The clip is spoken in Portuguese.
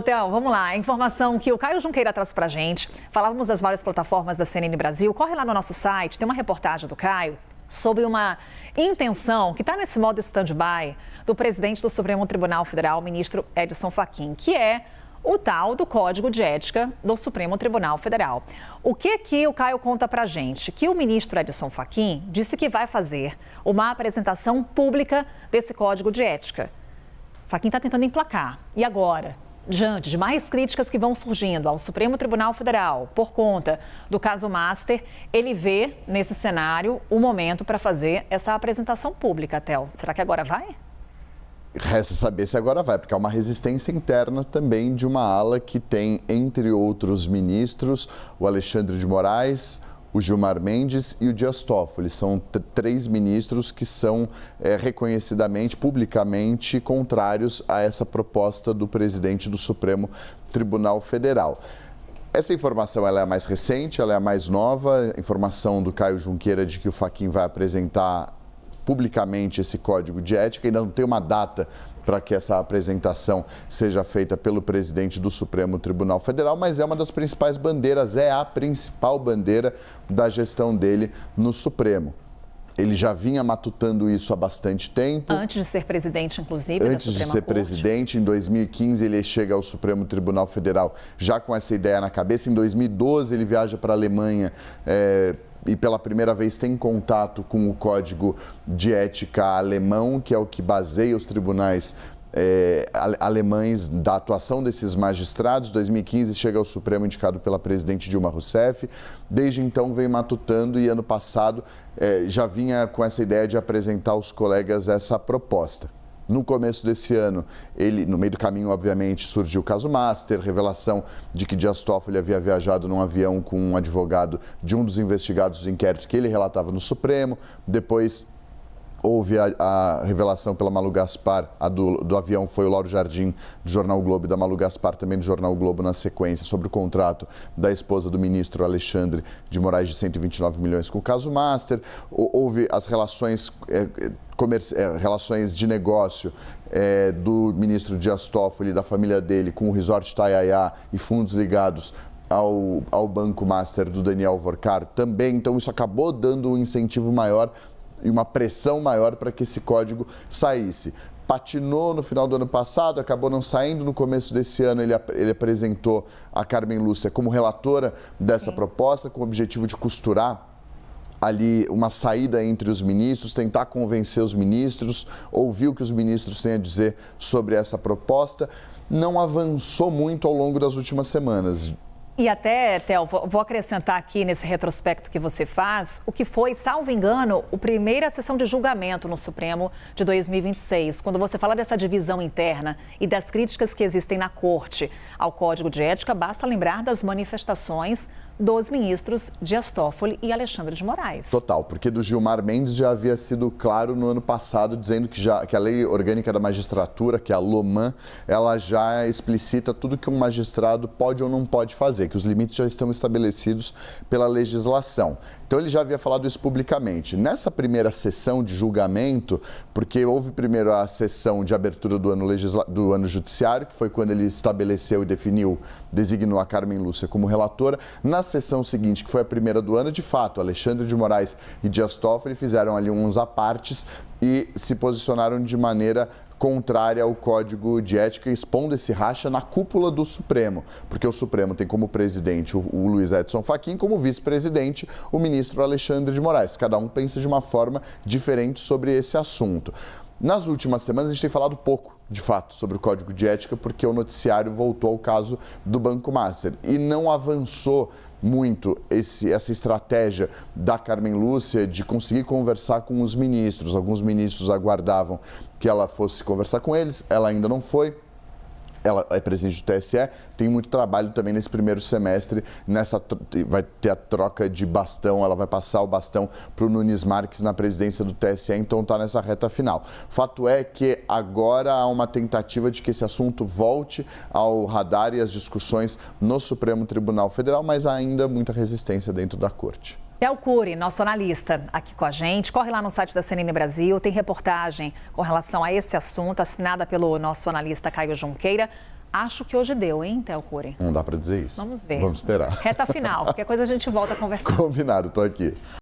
Theo, vamos lá. A informação que o Caio Junqueira traz pra gente. Falávamos das várias plataformas da CNN Brasil. Corre lá no nosso site, tem uma reportagem do Caio sobre uma intenção que está nesse modo stand-by do presidente do Supremo Tribunal Federal, ministro Edson Fachin, que é o tal do Código de Ética do Supremo Tribunal Federal. O que o Caio conta pra gente? Que o ministro Edson Fachin disse que vai fazer uma apresentação pública desse Código de Ética. Fachin está tentando emplacar. E agora? Diante de mais críticas que vão surgindo ao Supremo Tribunal Federal por conta do caso Master, ele vê nesse cenário o momento para fazer essa apresentação pública, Theo. Será que agora vai? Resta saber se agora vai, porque há uma resistência interna também de uma ala que tem, entre outros ministros, o Alexandre de Moraes, o Gilmar Mendes e o Dias Toffoli. São três ministros que são reconhecidamente, publicamente, contrários a essa proposta do presidente do Supremo Tribunal Federal. Essa informação ela é a mais recente, ela é a mais nova, informação do Caio Junqueira de que o Fachin vai apresentar publicamente esse código de ética. Ainda não tem uma data para que essa apresentação seja feita pelo presidente do Supremo Tribunal Federal, mas é uma das principais bandeiras, é a principal bandeira da gestão dele no Supremo. Ele já vinha matutando isso há bastante tempo. Antes de ser presidente, inclusive, da Suprema Corte. Antes de ser presidente, em 2015 ele chega ao Supremo Tribunal Federal já com essa ideia na cabeça. Em 2012 ele viaja para a Alemanha e pela primeira vez tem contato com o Código de Ética alemão, que é o que baseia os tribunais alemães da atuação desses magistrados. Em 2015 chega ao Supremo indicado pela presidente Dilma Rousseff. Desde então vem matutando e ano passado já vinha com essa ideia de apresentar aos colegas essa proposta. No começo desse ano, no meio do caminho, obviamente, surgiu o caso Master, revelação de que Dias Toffoli havia viajado num avião com um advogado de um dos investigados do inquérito que ele relatava no Supremo. Depois houve a revelação pela Malu Gaspar, a do avião foi o Lauro Jardim, do Jornal o Globo, e da Malu Gaspar, também do Jornal o Globo, na sequência, sobre o contrato da esposa do ministro Alexandre de Moraes de 129 milhões com o caso Master. Houve as relações de negócio do ministro Dias Toffoli e da família dele com o Resort Itaiaia e fundos ligados ao Banco Master do Daniel Vorcar também. Então isso acabou dando um incentivo maior e uma pressão maior para que esse código saísse. Patinou no final do ano passado, acabou não saindo. No começo desse ano ele apresentou a Carmen Lúcia como relatora dessa proposta, com o objetivo de costurar ali uma saída entre os ministros, tentar convencer os ministros, ouvir o que os ministros têm a dizer sobre essa proposta. Não avançou muito ao longo das últimas semanas. E até, Theo, vou acrescentar aqui nesse retrospecto que você faz, o que foi, salvo engano, a primeira sessão de julgamento no Supremo de 2026. Quando você fala dessa divisão interna e das críticas que existem na Corte ao Código de Ética, basta lembrar das manifestações dos ministros Dias Toffoli e Alexandre de Moraes. Total, porque do Gilmar Mendes já havia sido claro no ano passado, dizendo que a Lei Orgânica da Magistratura, que é a LOMAN, ela já explicita tudo que um magistrado pode ou não pode fazer, que os limites já estão estabelecidos pela legislação. Então ele já havia falado isso publicamente. Nessa primeira sessão de julgamento, porque houve primeiro a sessão de abertura do ano judiciário, que foi quando ele estabeleceu e designou a Carmen Lúcia como relatora. Na sessão seguinte, que foi a primeira do ano, de fato, Alexandre de Moraes e Dias Toffoli fizeram ali uns apartes e se posicionaram de maneira contrária ao Código de Ética, expondo esse racha na cúpula do Supremo, porque o Supremo tem como presidente o Luiz Edson Fachin, como vice-presidente o ministro Alexandre de Moraes. Cada um pensa de uma forma diferente sobre esse assunto. Nas últimas semanas a gente tem falado pouco, de fato, sobre o Código de Ética, porque o noticiário voltou ao caso do Banco Master e não avançou muito essa estratégia da Carmen Lúcia de conseguir conversar com os ministros. Alguns ministros aguardavam que ela fosse conversar com eles, ela ainda não foi. Ela é presidente do TSE, tem muito trabalho também nesse primeiro semestre, vai ter a troca de bastão, ela vai passar o bastão para o Nunes Marques na presidência do TSE, então está nessa reta final. Fato é que agora há uma tentativa de que esse assunto volte ao radar e às discussões no Supremo Tribunal Federal, mas há ainda muita resistência dentro da Corte. Theo Cury, nosso analista, aqui com a gente. Corre lá no site da CNN Brasil, tem reportagem com relação a esse assunto, assinada pelo nosso analista Caio Junqueira. Acho que hoje deu, hein, Théo Cury? Não dá para dizer isso. Vamos ver. Vamos esperar. Reta final. Qualquer coisa a gente volta a conversar. Combinado, tô aqui.